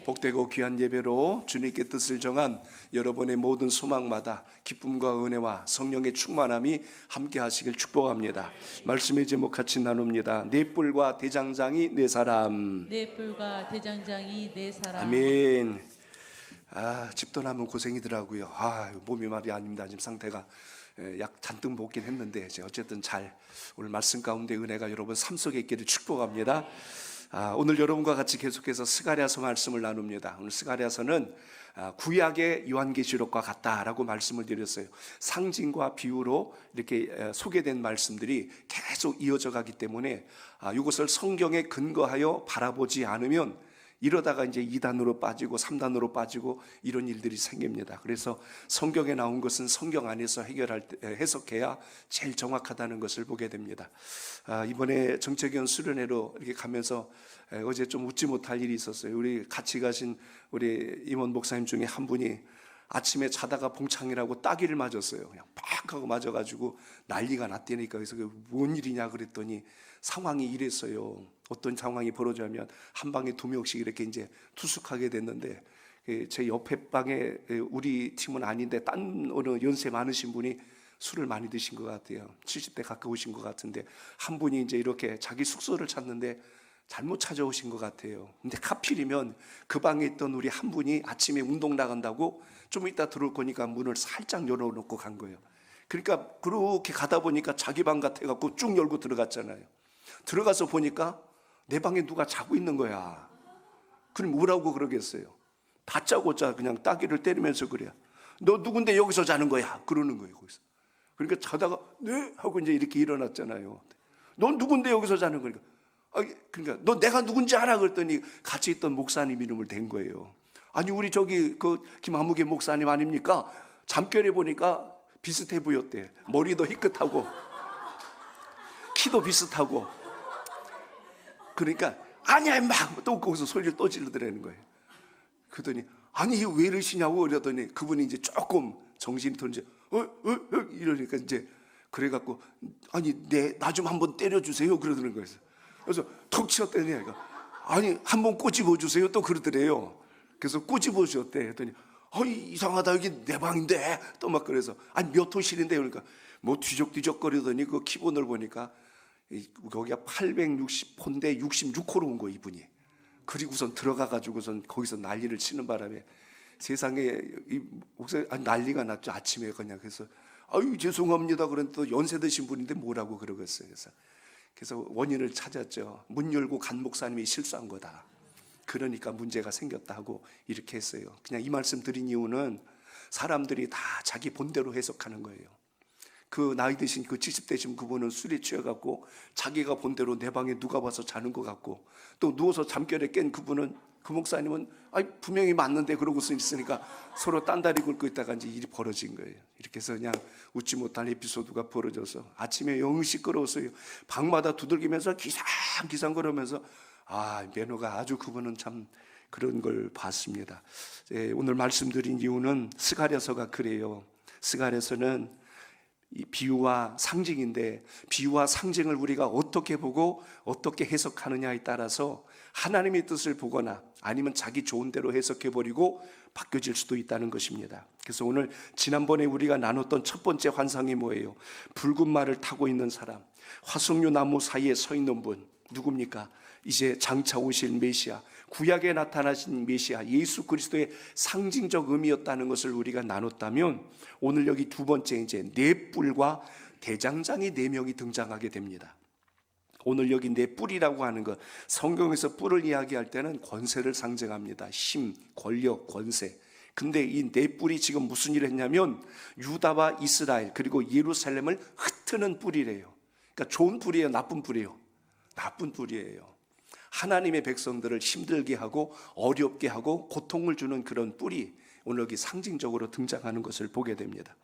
복되고 귀한 예배로 주님께 뜻을 정한 여러분의 모든 소망마다 기쁨과 은혜와 성령의 충만함이 함께 하시길 축복합니다. 말씀의 제목 같이 나눕니다. 네 뿔과 대장장이 네 사람. 네 뿔과 대장장이 네 사람. 아멘. 집도 나면 고생이더라고요. 몸이 말이 아닙니다. 지금 상태가 약 잔뜩 먹긴 했는데 어쨌든 잘 오늘 말씀 가운데 은혜가 여러분 삶 속에 있기를 축복합니다. 오늘 여러분과 같이 계속해서 스가랴서 말씀을 나눕니다. 오늘 스가랴서는 구약의 요한계시록과 같다라고 말씀을 드렸어요. 상징과 비유로 이렇게 소개된 말씀들이 계속 이어져 가기 때문에 이것을 성경에 근거하여 바라보지 않으면 이러다가 이제 2단으로 빠지고 3단으로 빠지고 이런 일들이 생깁니다. 그래서 성경에 나온 것은 성경 안에서 해석해야 제일 정확하다는 것을 보게 됩니다. 이번에 정책위원 수련회로 이렇게 가면서 어제 좀 웃지 못할 일이 있었어요. 우리 같이 가신 우리 임원 목사님 중에 한 분이 아침에 자다가 봉창이라고 따귀를 맞았어요. 그냥 팍 하고 맞아가지고 난리가 났다니까. 그래서 뭔 일이냐 그랬더니 상황이 이랬어요. 어떤 상황이 벌어지면 한 방에 2명씩 이렇게 이제 투숙하게 됐는데, 제 옆에 방에 우리 팀은 아닌데 딴 어느 연세 많으신 분이 술을 많이 드신 것 같아요. 70대 가까우신 것 같은데 한 분이 이제 이렇게 자기 숙소를 찾는데 잘못 찾아오신 것 같아요. 근데 하필이면 그 방에 있던 우리 한 분이 아침에 운동 나간다고 좀 이따 들어올 거니까 문을 살짝 열어놓고 간 거예요. 그러니까 그렇게 가다 보니까 자기 방 같아갖고 쭉 열고 들어갔잖아요. 들어가서 보니까 내 방에 누가 자고 있는 거야. 그럼 뭐라고 그러겠어요? 다짜고짜 그냥 따귀를 때리면서 그래요. 너 누군데 여기서 자는 거야? 그러는 거예요. 거기서. 그러니까 자다가 네? 하고 이제 이렇게 일어났잖아요. 넌 누군데 여기서 자는 거니까. 그러니까 너 내가 누군지 알아? 그랬더니 같이 있던 목사님 이름을 댄 거예요. 아니 우리 저기 그 김한무개 목사님 아닙니까? 잠결에 보니까 비슷해 보였대. 머리도 희끗하고 키도 비슷하고. 그러니까 아니야 막 또 거기서 소리를 또 지르더라는 거예요. 그러더니 아니 왜 이러시냐고 그러더니 그분이 이제 조금 정신이 들지 이러니까 이제 그래갖고 아니 나 좀 한번 때려주세요 그러더는 거예요. 그래서 턱 치었더니 아니 한번 꼬집어 주세요 또 그러더래요. 그래서 꼬집어 주었대. 그랬더니 이상하다 여기 내 방인데 또 막 그래서 아니 몇 호실인데 그러니까 뭐 뒤적뒤적거리더니 그 키보드를 보니까 거기가 860호인데 66호로 온 거예요 이분이. 그리고선 들어가가지고선 거기서 난리를 치는 바람에 세상에 난리가 났죠. 아침에 그냥. 그래서 죄송합니다 그런데 또 연세 드신 분인데 뭐라고 그러겠어요. 그래서 원인을 찾았죠. 문 열고 간 목사님이 실수한 거다. 그러니까 문제가 생겼다 하고 이렇게 했어요. 그냥 이 말씀 드린 이유는 사람들이 다 자기 본대로 해석하는 거예요. 그 나이 드신 그 70대신 그분은 술에 취해갖고 자기가 본대로 내 방에 누가 와서 자는 것 같고, 또 누워서 잠결에 깬 그분은, 그 목사님은 분명히 맞는데 그러고 있으니까 서로 딴다리 긁고 있다가 이제 일이 벌어진 거예요. 이렇게 해서 그냥 웃지 못할 에피소드가 벌어져서 아침에 영 시끄러웠어요. 방마다 두들기면서 기상기상 거리면서 매너가 아주, 그분은 참 그런 걸 봤습니다. 오늘 말씀드린 이유는 스가랴서가 그래요. 스가랴서는 이 비유와 상징인데, 비유와 상징을 우리가 어떻게 보고 어떻게 해석하느냐에 따라서 하나님의 뜻을 보거나 아니면 자기 좋은 대로 해석해버리고 바뀌어질 수도 있다는 것입니다. 그래서 오늘 지난번에 우리가 나눴던 첫 번째 환상이 뭐예요? 붉은 말을 타고 있는 사람, 화석류 나무 사이에 서 있는 분, 누굽니까? 이제 장차 오실 메시아, 구약에 나타나신 메시아 예수 그리스도의 상징적 의미였다는 것을 우리가 나눴다면, 오늘 여기 두 번째 이제 네 뿔과 대장장이 4명이 등장하게 됩니다. 오늘 여기 네 뿔이라고 하는 것, 성경에서 뿔을 이야기할 때는 권세를 상징합니다. 힘, 권력, 권세. 근데 이 네 뿔이 지금 무슨 일을 했냐면 유다와 이스라엘 그리고 예루살렘을 흩트는 뿔이래요. 그러니까 좋은 뿔이에요, 나쁜 뿔이에요? 나쁜 뿔이에요. 하나님의 백성들을 힘들게 하고 어렵게 하고 고통을 주는 그런 뿔이 오늘 여기 상징적으로 등장하는 것을 보게 됩니다.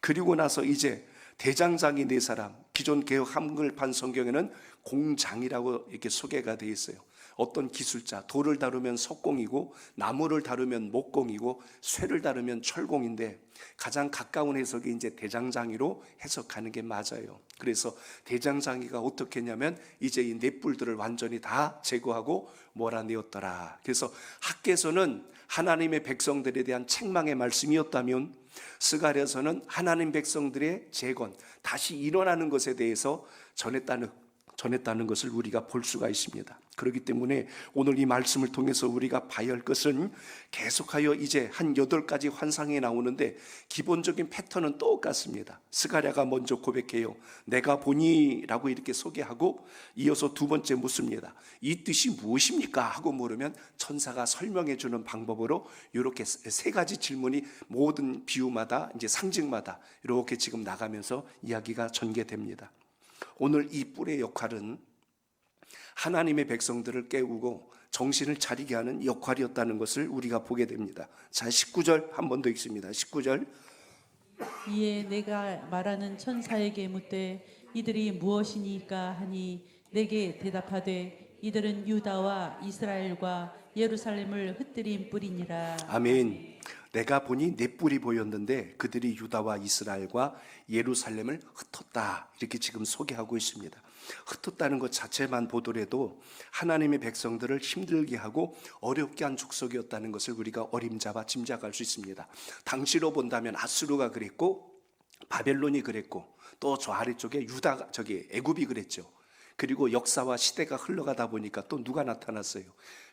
그리고 나서 이제 대장장이 4사람, 기존 개역 한글판 성경에는 공장이라고 이렇게 소개가 되어 있어요. 어떤 기술자, 돌을 다루면 석공이고 나무를 다루면 목공이고 쇠를 다루면 철공인데 가장 가까운 해석이 이제 대장장이로 해석하는 게 맞아요. 그래서 대장장이가 어떻게 했냐면 이제 이 넷불들을 완전히 다 제거하고 몰아내었더라. 그래서 학개서는 하나님의 백성들에 대한 책망의 말씀이었다면 스가랴서는 하나님 백성들의 재건, 다시 일어나는 것에 대해서 전했다는 것을 우리가 볼 수가 있습니다. 그렇기 때문에 오늘 이 말씀을 통해서 우리가 봐야 할 것은 계속하여 이제 한 8가지 환상이 나오는데 기본적인 패턴은 똑같습니다. 스가랴가 먼저 고백해요. 내가 보니 라고 이렇게 소개하고 이어서 두 번째 묻습니다. 이 뜻이 무엇입니까? 하고 물으면 천사가 설명해 주는 방법으로 이렇게 3가지 질문이 모든 비유마다 이제 상징마다 이렇게 지금 나가면서 이야기가 전개됩니다. 오늘 이 뿔의 역할은 하나님의 백성들을 깨우고 정신을 차리게 하는 역할이었다는 것을 우리가 보게 됩니다. 자, 19절 한 번 더 읽습니다. 19절. 이에 내가 말하는 천사에게 묻되 이들이 무엇이니까 하니 내게 대답하되 이들은 유다와 이스라엘과 예루살렘을 흩뜨린 뿔이니라. 아멘. 내가 보니 네 뿔이 보였는데 그들이 유다와 이스라엘과 예루살렘을 흩었다. 이렇게 지금 소개하고 있습니다. 흩었다는 것 자체만 보더라도 하나님의 백성들을 힘들게 하고 어렵게 한 족속이었다는 것을 우리가 어림잡아 짐작할 수 있습니다. 당시로 본다면 아수르가 그랬고 바벨론이 그랬고 또 저 아래쪽에 유다가 애굽이 그랬죠. 그리고 역사와 시대가 흘러가다 보니까 또 누가 나타났어요?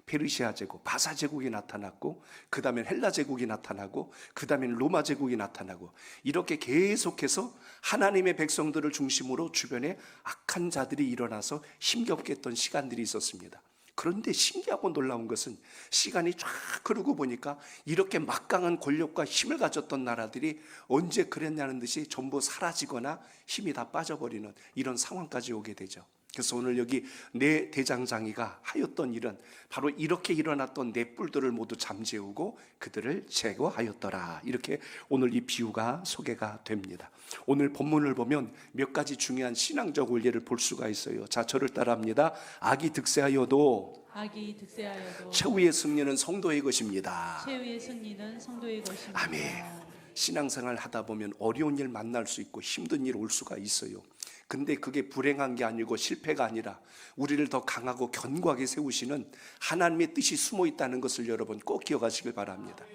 페르시아 제국, 바사 제국이 나타났고 그 다음에 헬라 제국이 나타나고 그 다음에 로마 제국이 나타나고 이렇게 계속해서 하나님의 백성들을 중심으로 주변에 악한 자들이 일어나서 힘겹게 했던 시간들이 있었습니다. 그런데 신기하고 놀라운 것은 시간이 쫙 흐르고 보니까 이렇게 막강한 권력과 힘을 가졌던 나라들이 언제 그랬냐는 듯이 전부 사라지거나 힘이 다 빠져버리는 이런 상황까지 오게 되죠. 그래서 오늘 여기 네 대장장이가 하였던 일은 바로 이렇게 일어났던 네 뿔들을 모두 잠재우고 그들을 제거하였더라. 이렇게 오늘 이 비유가 소개가 됩니다. 오늘 본문을 보면 몇 가지 중요한 신앙적 원리를 볼 수가 있어요. 자, 저를 따라합니다. 악이 득세하여도 최후의 승리는 성도의 것입니다. 최후의 승리는 성도의 것입니다. 아멘. 신앙생활 하다 보면 어려운 일 만날 수 있고 힘든 일 올 수가 있어요. 근데 그게 불행한 게 아니고 실패가 아니라 우리를 더 강하고 견고하게 세우시는 하나님의 뜻이 숨어 있다는 것을 여러분 꼭 기억하시길 바랍니다.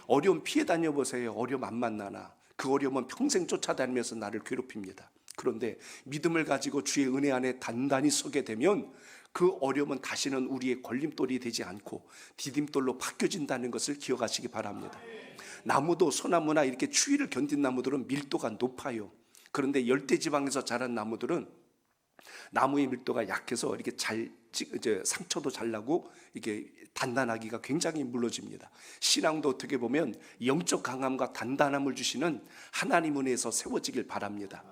어려움 피해 다녀보세요. 어려움 안 만나나? 그 어려움은 평생 쫓아다니면서 나를 괴롭힙니다. 그런데 믿음을 가지고 주의 은혜 안에 단단히 서게 되면 그 어려움은 다시는 우리의 걸림돌이 되지 않고 디딤돌로 바뀌어진다는 것을 기억하시기 바랍니다. 나무도 소나무나 이렇게 추위를 견딘 나무들은 밀도가 높아요. 그런데 열대지방에서 자란 나무들은 나무의 밀도가 약해서 이렇게 상처도 잘 나고 이게 단단하기가 굉장히 물러집니다. 신앙도 어떻게 보면 영적 강함과 단단함을 주시는 하나님 은혜에서 세워지길 바랍니다.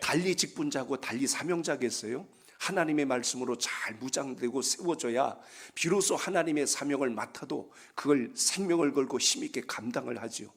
달리 직분자고 달리 사명자겠어요? 하나님의 말씀으로 잘 무장되고 세워져야 비로소 하나님의 사명을 맡아도 그걸 생명을 걸고 힘있게 감당을 하지요.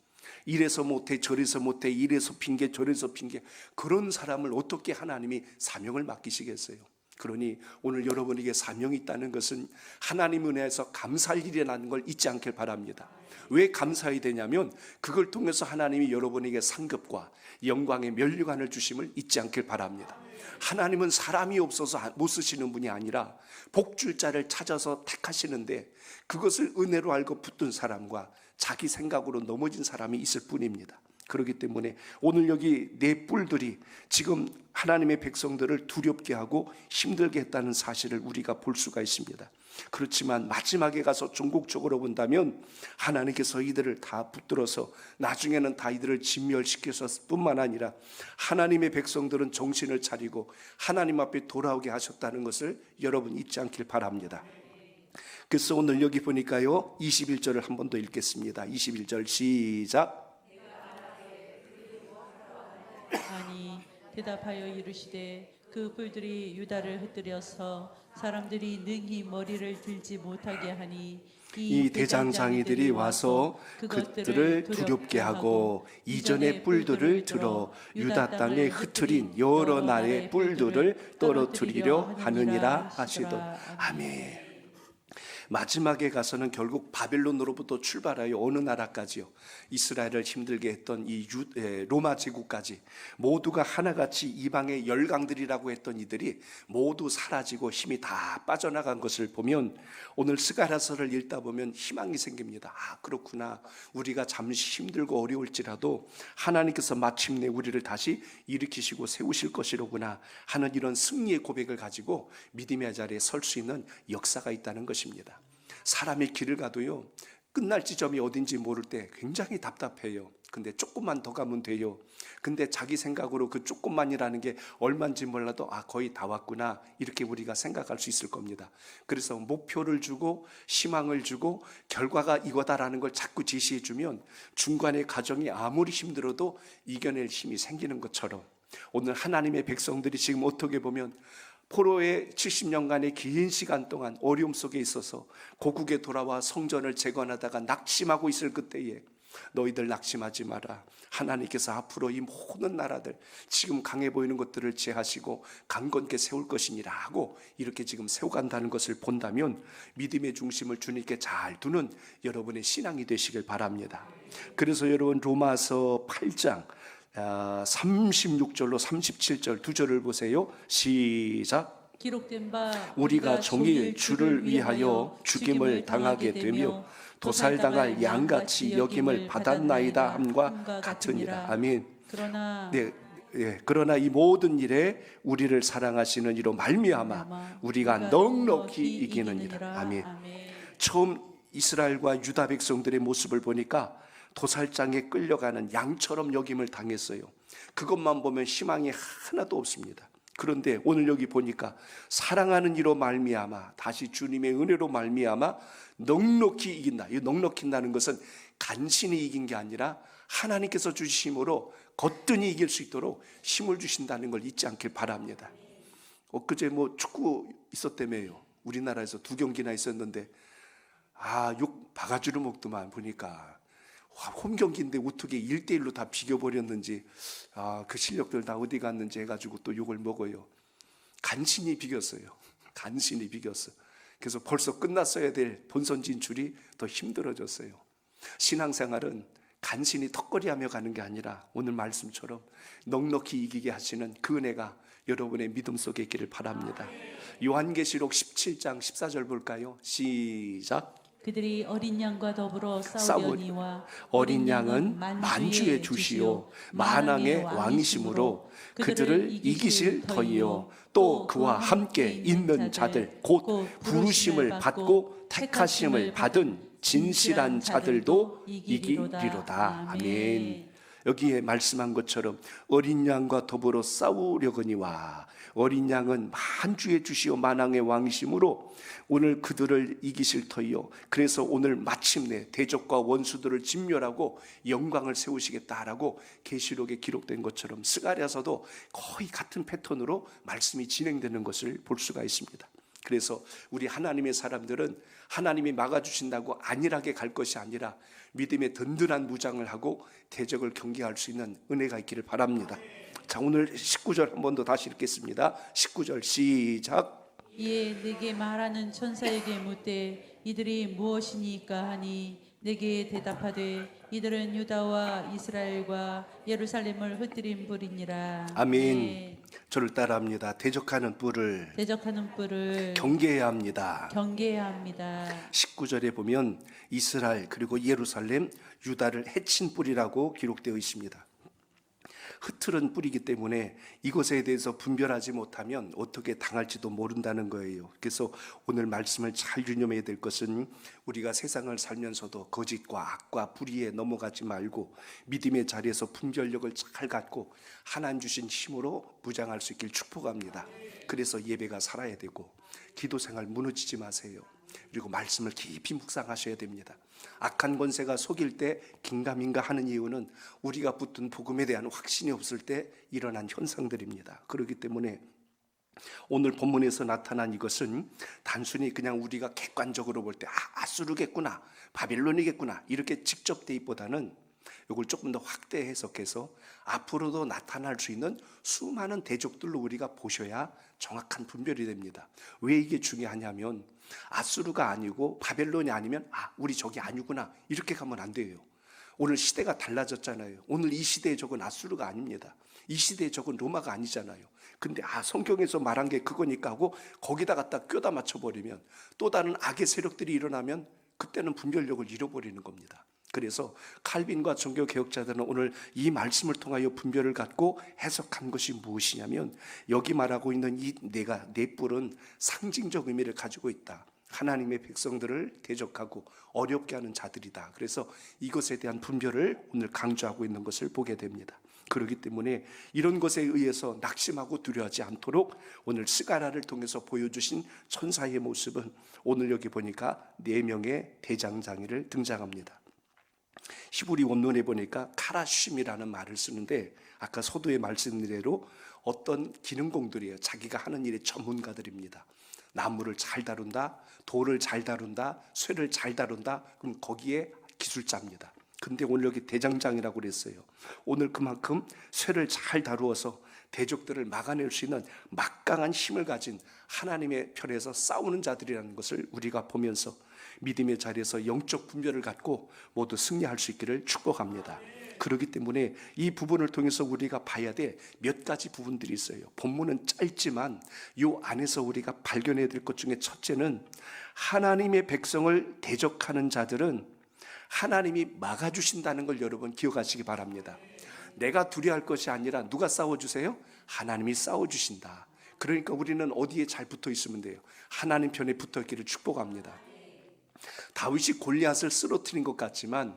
이래서 못해 저래서 못해 이래서 핑계 저래서 핑계 그런 사람을 어떻게 하나님이 사명을 맡기시겠어요? 그러니 오늘 여러분에게 사명이 있다는 것은 하나님 은혜에서 감사할 일이라는 걸 잊지 않길 바랍니다. 왜 감사해야 되냐면 그걸 통해서 하나님이 여러분에게 상급과 영광의 면류관을 주심을 잊지 않길 바랍니다. 하나님은 사람이 없어서 못 쓰시는 분이 아니라 복줄 자를 찾아서 택하시는데 그것을 은혜로 알고 붙든 사람과 자기 생각으로 넘어진 사람이 있을 뿐입니다. 그렇기 때문에 오늘 여기 네 뿔들이 지금 하나님의 백성들을 두렵게 하고 힘들게 했다는 사실을 우리가 볼 수가 있습니다. 그렇지만 마지막에 가서 종국적으로 본다면 하나님께서 이들을 다 붙들어서 나중에는 다 이들을 진멸시켜서 뿐만 아니라 하나님의 백성들은 정신을 차리고 하나님 앞에 돌아오게 하셨다는 것을 여러분 잊지 않길 바랍니다. 그래서 오늘 여기 보니까요 21절을 한 번 더 읽겠습니다. 21절 시작. 아니 대답하여 이르시되 그 뿔들이 유다를 흩뜨려서 사람들이 능히 머리를 들지 못하게 하니 이 대장장이들이 와서 그들을 두렵게 하고 이전의 뿔들을 들어 유다 땅에 흩트린 여러 나라의 뿔들을 떨어뜨리려 하느니라 하시던 아멘. 마지막에 가서는 결국 바벨론으로부터 출발하여 어느 나라까지요? 이스라엘을 힘들게 했던 이 로마 제국까지 모두가 하나같이 이방의 열강들이라고 했던 이들이 모두 사라지고 힘이 다 빠져나간 것을 보면 오늘 스가랴서를 읽다 보면 희망이 생깁니다. 아, 그렇구나. 우리가 잠시 힘들고 어려울지라도 하나님께서 마침내 우리를 다시 일으키시고 세우실 것이로구나 하는 이런 승리의 고백을 가지고 믿음의 자리에 설 수 있는 역사가 있다는 것입니다. 사람이 길을 가도요, 끝날 지점이 어딘지 모를 때 굉장히 답답해요. 근데 조금만 더 가면 돼요. 근데 자기 생각으로 그 조금만이라는 게 얼마인지 몰라도 아, 거의 다 왔구나, 이렇게 우리가 생각할 수 있을 겁니다. 그래서 목표를 주고 희망을 주고 결과가 이거다라는 걸 자꾸 제시해 주면 중간에 과정이 아무리 힘들어도 이겨낼 힘이 생기는 것처럼 오늘 하나님의 백성들이 지금 어떻게 보면 포로의 70년간의 긴 시간 동안 어려움 속에 있어서 고국에 돌아와 성전을 재건하다가 낙심하고 있을 그때에 너희들 낙심하지 마라. 하나님께서 앞으로 이 모든 나라들 지금 강해 보이는 것들을 제하시고 강건케 세울 것이니라 하고 이렇게 지금 세워간다는 것을 본다면 믿음의 중심을 주님께 잘 두는 여러분의 신앙이 되시길 바랍니다. 그래서 여러분 로마서 8장 36절로 37절 두 절을 보세요. 시작. 기록된 바 우리가 종일 주를 위하여 죽임을 당하게 되며 도살당할 양같이 여김을 받았나이다 함과 같으니라. 아멘. 그러나 그러나 이 모든 일에 우리를 사랑하시는 이로 말미암아 우리가 넉넉히 이기느니라. 아멘. 처음 이스라엘과 유다 백성들의 모습을 보니까 도살장에 끌려가는 양처럼 여김을 당했어요. 그것만 보면 희망이 하나도 없습니다. 그런데 오늘 여기 보니까 사랑하는 이로 말미암아 다시 주님의 은혜로 말미암아 넉넉히 이긴다. 이 넉넉히 인다는 것은 간신히 이긴 게 아니라 하나님께서 주심으로 거뜬히 이길 수 있도록 힘을 주신다는 걸 잊지 않길 바랍니다. 엊그제 축구 있었다며요. 우리나라에서 2경기나 있었는데 욕 바가지로 먹더만. 보니까 홈 경기인데 어떻게 1대1로 다 비겨버렸는지, 그 실력들 다 어디 갔는지 해가지고 또 욕을 먹어요. 간신히 비겼어요. 간신히 비겼어. 그래서 벌써 끝났어야 될 본선 진출이 더 힘들어졌어요. 신앙생활은 간신히 턱걸이하며 가는 게 아니라 오늘 말씀처럼 넉넉히 이기게 하시는 그 은혜가 여러분의 믿음 속에 있기를 바랍니다. 요한계시록 17장 14절 볼까요? 시작. 그들이 어린 양과 더불어 싸우려니와 어린 양은 만주의 주시요 만왕의 왕이심으로 그들을 이기실 터이요 또 그와 함께 있는 자들 곧 부르심을 받고 택하심을 받은 진실한 자들도 이기리로다. 아멘. 여기에 말씀한 것처럼 어린 양과 더불어 싸우려거니와 어린 양은 만주의 주시요 만왕의 왕이심으로 오늘 그들을 이기실 터이요. 그래서 오늘 마침내 대적과 원수들을 진멸하고 영광을 세우시겠다라고 계시록에 기록된 것처럼 스가랴서도 거의 같은 패턴으로 말씀이 진행되는 것을 볼 수가 있습니다. 그래서 우리 하나님의 사람들은 하나님이 막아주신다고 안일하게 갈 것이 아니라 믿음의 든든한 무장을 하고 대적을 경계할 수 있는 은혜가 있기를 바랍니다. 자, 오늘 19절 한 번 더 다시 읽겠습니다. 19절 시작. 이에 내게 말하는 천사에게 묻되 이들이 무엇이니까 하니 내게 대답하되 이들은 유다와 이스라엘과 예루살렘을 흩뜨린 불이니라. 아멘. 저를 따라합니다. 대적하는 뿔을 경계해야 합니다. 19절에 보면 이스라엘 그리고 예루살렘 유다를 해친 뿔이라고 기록되어 있습니다. 흐트른 뿔이기 때문에 이것에 대해서 분별하지 못하면 어떻게 당할지도 모른다는 거예요. 그래서 오늘 말씀을 잘 유념해야 될 것은 우리가 세상을 살면서도 거짓과 악과 불의에 넘어가지 말고 믿음의 자리에서 분별력을 잘 갖고 하나님 주신 힘으로 무장할 수 있길 축복합니다. 그래서 예배가 살아야 되고 기도 생활 무너지지 마세요. 그리고 말씀을 깊이 묵상하셔야 됩니다. 악한 권세가 속일 때 긴가민가 하는 이유는 우리가 붙든 복음에 대한 확신이 없을 때 일어난 현상들입니다. 그렇기 때문에 오늘 본문에서 나타난 이것은 단순히 그냥 우리가 객관적으로 볼 때 아수르겠구나, 바빌론이겠구나 이렇게 직접 대입보다는 이걸 조금 더 확대 해석해서 앞으로도 나타날 수 있는 수많은 대적들로 우리가 보셔야 정확한 분별이 됩니다. 왜 이게 중요하냐면 아수르가 아니고 바벨론이 아니면 우리 적이 아니구나 이렇게 가면 안 돼요. 오늘 시대가 달라졌잖아요. 오늘 이 시대의 적은 아수르가 아닙니다. 이 시대의 적은 로마가 아니잖아요. 근데 성경에서 말한 게 그거니까 하고 거기다 갖다 껴다 맞춰버리면 또 다른 악의 세력들이 일어나면 그때는 분별력을 잃어버리는 겁니다. 그래서 칼빈과 종교개혁자들은 오늘 이 말씀을 통하여 분별을 갖고 해석한 것이 무엇이냐면 여기 말하고 있는 이 네 뿔은 상징적 의미를 가지고 있다. 하나님의 백성들을 대적하고 어렵게 하는 자들이다. 그래서 이것에 대한 분별을 오늘 강조하고 있는 것을 보게 됩니다. 그렇기 때문에 이런 것에 의해서 낙심하고 두려워하지 않도록 오늘 스가랴를 통해서 보여주신 천사의 모습은 오늘 여기 보니까 4명의 대장장이를 등장합니다. 히브리 원문에 보니까 카라쉼이라는 말을 쓰는데 아까 서두에 말씀대로 어떤 기능공들이에요. 자기가 하는 일의 전문가들입니다. 나무를 잘 다룬다, 돌을 잘 다룬다, 쇠를 잘 다룬다. 그럼 거기에 기술자입니다. 근데 오늘 여기 대장장이라고 그랬어요. 오늘 그만큼 쇠를 잘 다루어서 대적들을 막아낼 수 있는 막강한 힘을 가진 하나님의 편에서 싸우는 자들이라는 것을 우리가 보면서 믿음의 자리에서 영적 분별을 갖고 모두 승리할 수 있기를 축복합니다. 그렇기 때문에 이 부분을 통해서 우리가 봐야 돼 몇 가지 부분들이 있어요. 본문은 짧지만 이 안에서 우리가 발견해야 될 것 중에 첫째는 하나님의 백성을 대적하는 자들은 하나님이 막아주신다는 걸 여러분 기억하시기 바랍니다. 내가 두려워할 것이 아니라 누가 싸워주세요? 하나님이 싸워주신다. 그러니까 우리는 어디에 잘 붙어 있으면 돼요? 하나님 편에 붙어 있기를 축복합니다. 다윗이 골리앗을 쓰러뜨린 것 같지만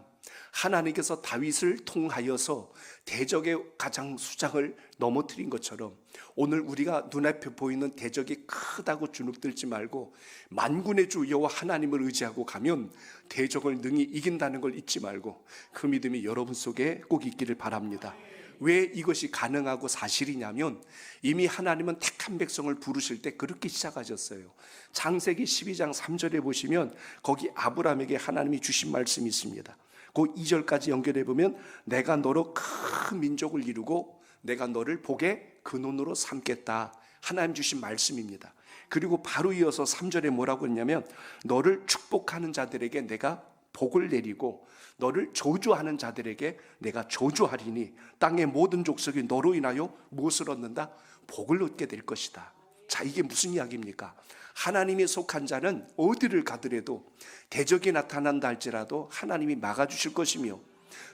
하나님께서 다윗을 통하여서 대적의 가장 수장을 넘어뜨린 것처럼 오늘 우리가 눈앞에 보이는 대적이 크다고 주눅들지 말고 만군의 주 여호와 하나님을 의지하고 가면 대적을 능히 이긴다는 걸 잊지 말고 그 믿음이 여러분 속에 꼭 있기를 바랍니다. 왜 이것이 가능하고 사실이냐면 이미 하나님은 택한 백성을 부르실 때 그렇게 시작하셨어요. 창세기 12장 3절에 보시면 거기 아브라함에게 하나님이 주신 말씀이 있습니다. 그 2절까지 연결해 보면 내가 너로 큰 민족을 이루고 내가 너를 복의 근원으로 삼겠다. 하나님 주신 말씀입니다. 그리고 바로 이어서 3절에 뭐라고 했냐면 너를 축복하는 자들에게 내가 복을 내리고 너를 저주하는 자들에게 내가 저주하리니 땅의 모든 족속이 너로 인하여 무엇을 얻는다? 복을 얻게 될 것이다. 자, 이게 무슨 이야기입니까? 하나님에 속한 자는 어디를 가더라도 대적이 나타난다 할지라도 하나님이 막아주실 것이며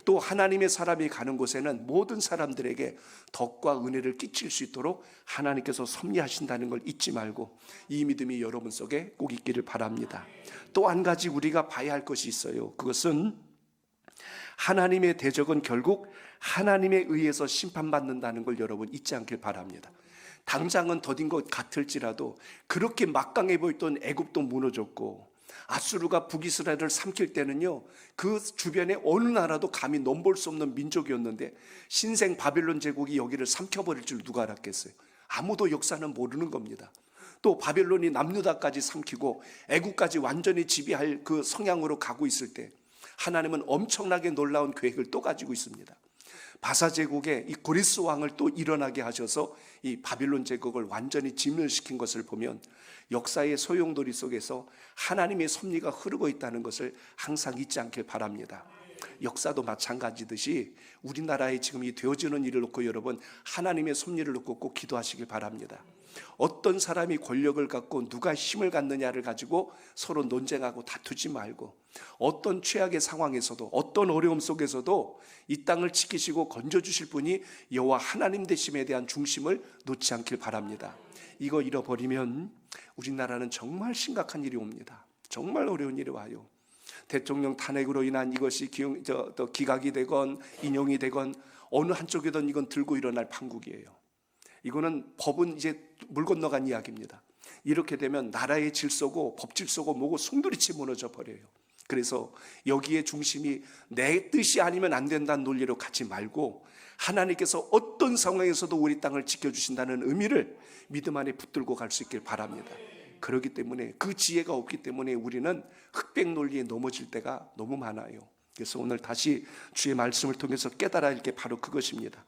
또 하나님의 사람이 가는 곳에는 모든 사람들에게 덕과 은혜를 끼칠 수 있도록 하나님께서 섭리하신다는 걸 잊지 말고 이 믿음이 여러분 속에 꼭 있기를 바랍니다. 또 한 가지 우리가 봐야 할 것이 있어요. 그것은 하나님의 대적은 결국 하나님에 의해서 심판받는다는 걸 여러분 잊지 않길 바랍니다. 당장은 더딘 것 같을지라도 그렇게 막강해 보였던 애굽도 무너졌고 아수르가 북이스라엘을 삼킬 때는요 그 주변에 어느 나라도 감히 넘볼 수 없는 민족이었는데 신생 바벨론 제국이 여기를 삼켜버릴 줄 누가 알았겠어요? 아무도 역사는 모르는 겁니다. 또 바벨론이 남유다까지 삼키고 애국까지 완전히 지배할 그 성향으로 가고 있을 때 하나님은 엄청나게 놀라운 계획을 또 가지고 있습니다. 바사 제국의 이 고리스 왕을 또 일어나게 하셔서 이 바빌론 제국을 완전히 진멸시킨 것을 보면 역사의 소용돌이 속에서 하나님의 섭리가 흐르고 있다는 것을 항상 잊지 않길 바랍니다. 역사도 마찬가지듯이 우리나라에 지금 이 되어지는 일을 놓고 여러분 하나님의 섭리를 놓고 꼭 기도하시길 바랍니다. 어떤 사람이 권력을 갖고 누가 힘을 갖느냐를 가지고 서로 논쟁하고 다투지 말고 어떤 최악의 상황에서도 어떤 어려움 속에서도 이 땅을 지키시고 건져주실 분이 여호와 하나님 되심에 대한 중심을 놓지 않길 바랍니다. 이거 잃어버리면 우리나라는 정말 심각한 일이 옵니다. 정말 어려운 일이 와요. 대통령 탄핵으로 인한 이것이 기각이 되건 인용이 되건 어느 한쪽이든 이건 들고 일어날 판국이에요. 이거는 법은 이제 물 건너간 이야기입니다. 이렇게 되면 나라의 질서고 법 질서고 뭐고 송두리째 무너져 버려요. 그래서 여기에 중심이 내 뜻이 아니면 안 된다는 논리로 가지 말고 하나님께서 어떤 상황에서도 우리 땅을 지켜주신다는 의미를 믿음 안에 붙들고 갈 수 있길 바랍니다. 그렇기 때문에 그 지혜가 없기 때문에 우리는 흑백 논리에 넘어질 때가 너무 많아요. 그래서 오늘 다시 주의 말씀을 통해서 깨달아야 할 게 바로 그것입니다.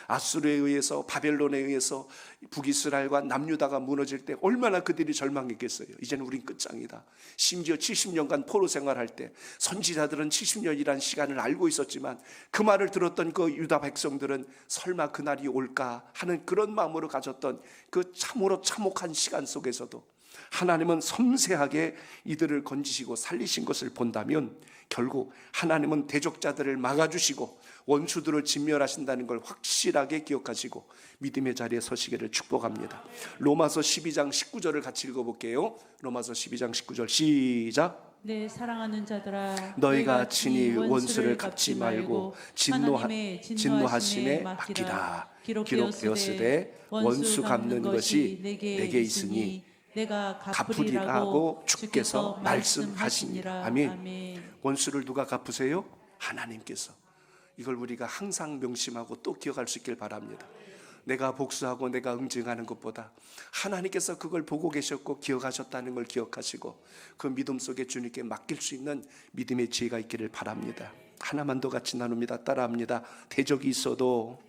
아수르에 의해서, 바벨론에 의해서 북이스라엘과 남유다가 무너질 때 얼마나 그들이 절망했겠어요. 이제는 우린 끝장이다. 심지어 70년간 포로 생활할 때 선지자들은 70년이라는 시간을 알고 있었지만 그 말을 들었던 그 유다 백성들은 설마 그날이 올까 하는 그런 마음으로 가졌던 그 참으로 참혹한 시간 속에서도 하나님은 섬세하게 이들을 건지시고 살리신 것을 본다면 결국 하나님은 대적자들을 막아주시고 원수들을 진멸하신다는 걸 확실하게 기억하시고 믿음의 자리에 서시기를 축복합니다. 로마서 12장 19절을 같이 읽어볼게요. 로마서 12장 19절 시작. 내 사랑하는 자들아, 너희가 친히 원수를 갚지 말고 진노하심에 맡기라. 기록 되었으되 원수 갚는 것이 내게 있으니 내가 갚으리라고 주께서 말씀하시니라. 아멘. 원수를 누가 갚으세요? 하나님께서. 이걸 우리가 항상 명심하고 또 기억할 수 있길 바랍니다. 내가 복수하고 내가 응징하는 것보다 하나님께서 그걸 보고 계셨고 기억하셨다는 걸 기억하시고 그 믿음 속에 주님께 맡길 수 있는 믿음의 지혜가 있기를 바랍니다. 하나만 더 같이 나눕니다. 따라합니다. 대적이 있어도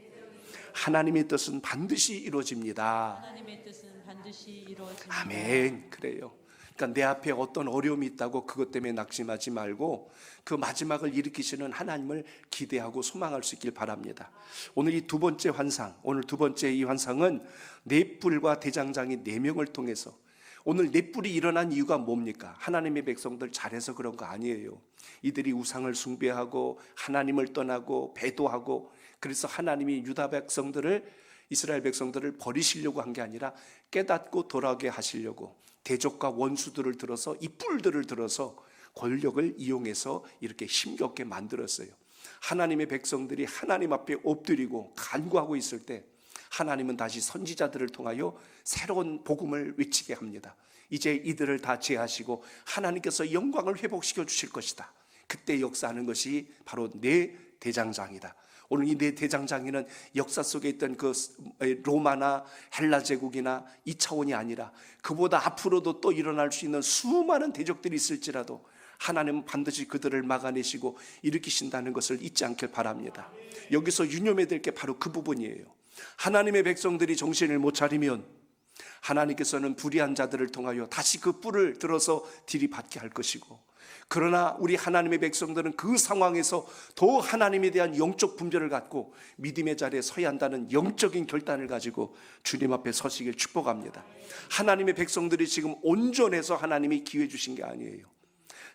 하나님의 뜻은 반드시 이루어집니다. 하나님의 뜻은 반드시 이루어집니다. 아멘. 그래요. 그러니까 내 앞에 어떤 어려움이 있다고 그것 때문에 낙심하지 말고 그 마지막을 일으키시는 하나님을 기대하고 소망할 수 있길 바랍니다. 오늘 이 두 번째 환상, 오늘 두 번째 이 환상은 넷불과 대장장이 4명을 통해서 오늘 넷불이 일어난 이유가 뭡니까? 하나님의 백성들 잘해서 그런 거 아니에요. 이들이 우상을 숭배하고 하나님을 떠나고 배도하고 그래서 하나님이 유다 백성들을 이스라엘 백성들을 버리시려고 한 게 아니라 깨닫고 돌아오게 하시려고 대적과 원수들을 들어서 이 뿔들을 들어서 권력을 이용해서 이렇게 힘겹게 만들었어요. 하나님의 백성들이 하나님 앞에 엎드리고 간구하고 있을 때 하나님은 다시 선지자들을 통하여 새로운 복음을 외치게 합니다. 이제 이들을 다 제하시고 하나님께서 영광을 회복시켜 주실 것이다. 그때 역사하는 것이 바로 내 대장장이다. 오늘 이 네 대장장이는 역사 속에 있던 그 로마나 헬라 제국이나 이 차원이 아니라 그보다 앞으로도 또 일어날 수 있는 수많은 대적들이 있을지라도 하나님은 반드시 그들을 막아내시고 일으키신다는 것을 잊지 않길 바랍니다. 여기서 유념해야 될 게 바로 그 부분이에요. 하나님의 백성들이 정신을 못 차리면 하나님께서는 불의한 자들을 통하여 다시 그 뿔을 들어서 들이받게 할 것이고, 그러나 우리 하나님의 백성들은 그 상황에서 더 하나님에 대한 영적 분별을 갖고 믿음의 자리에 서야 한다는 영적인 결단을 가지고 주님 앞에 서시길 축복합니다. 하나님의 백성들이 지금 온전해서 하나님이 기회 주신 게 아니에요.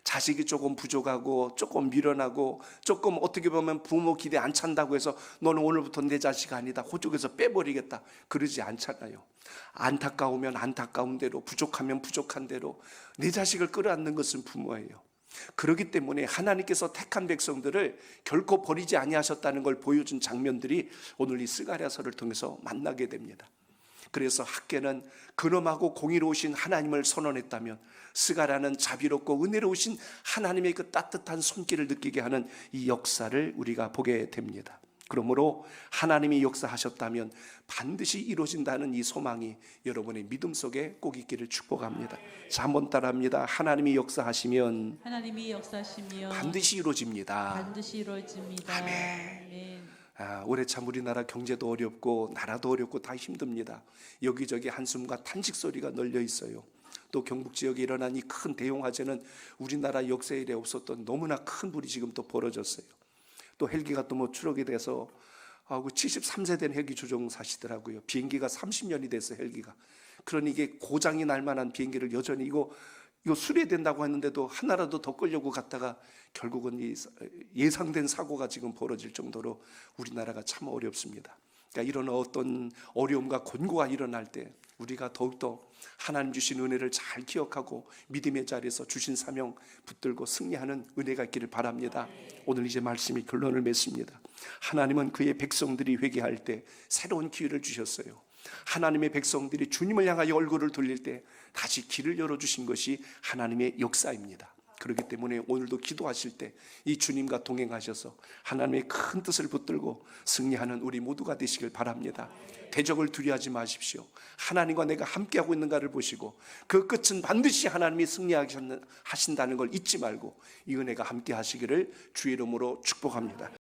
자식이 조금 부족하고 조금 미련하고 조금 어떻게 보면 부모 기대 안 찬다고 해서 너는 오늘부터 내 자식 아니다, 호적에서 빼버리겠다, 그러지 않잖아요. 안타까우면 안타까운 대로, 부족하면 부족한 대로 내 자식을 끌어안는 것은 부모예요. 그렇기 때문에 하나님께서 택한 백성들을 결코 버리지 아니하셨다는 걸 보여준 장면들이 오늘 이 스가랴서를 통해서 만나게 됩니다. 그래서 학개는 근엄하고 공의로우신 하나님을 선언했다면, 스가랴는 자비롭고 은혜로우신 하나님의 그 따뜻한 손길을 느끼게 하는 이 역사를 우리가 보게 됩니다. 그러므로 하나님이 역사하셨다면 반드시 이루어진다는 이 소망이 여러분의 믿음 속에 꼭 있기를 축복합니다. 자, 한번 따라합니다. 하나님이 역사하시면 반드시 이루어집니다. 반드시 이루어집니다. 아멘. 올해 참 우리나라 경제도 어렵고 나라도 어렵고 다 힘듭니다. 여기저기 한숨과 탄식 소리가 널려 있어요. 또 경북 지역에 일어난 이 큰 대형 화재는 우리나라 역사 이래 없었던 너무나 큰 불이 지금 또 벌어졌어요. 또 헬기가 또 뭐 추락이 돼서 73세 된 헬기 조종사시더라고요. 비행기가 30년이 됐어, 헬기가. 그러니 이게 고장이 날 만한 비행기를 여전히 이거 수리된다고 했는데도 하나라도 더 끌려고 갔다가 결국은 이 예상된 사고가 지금 벌어질 정도로 우리나라가 참 어렵습니다. 그러니까 이런 어떤 어려움과 곤고가 일어날 때 우리가 더욱더 하나님 주신 은혜를 잘 기억하고 믿음의 자리에서 주신 사명 붙들고 승리하는 은혜가 있기를 바랍니다. 오늘 이제 말씀이 결론을 맺습니다. 하나님은 그의 백성들이 회개할 때 새로운 기회를 주셨어요. 하나님의 백성들이 주님을 향하여 얼굴을 돌릴 때 다시 길을 열어주신 것이 하나님의 역사입니다. 그렇기 때문에 오늘도 기도하실 때 이 주님과 동행하셔서 하나님의 큰 뜻을 붙들고 승리하는 우리 모두가 되시길 바랍니다. 대적을 두려워하지 마십시오. 하나님과 내가 함께하고 있는가를 보시고 그 끝은 반드시 하나님이 승리하신다는 걸 잊지 말고 이 은혜가 함께 하시기를 주의 이름으로 축복합니다.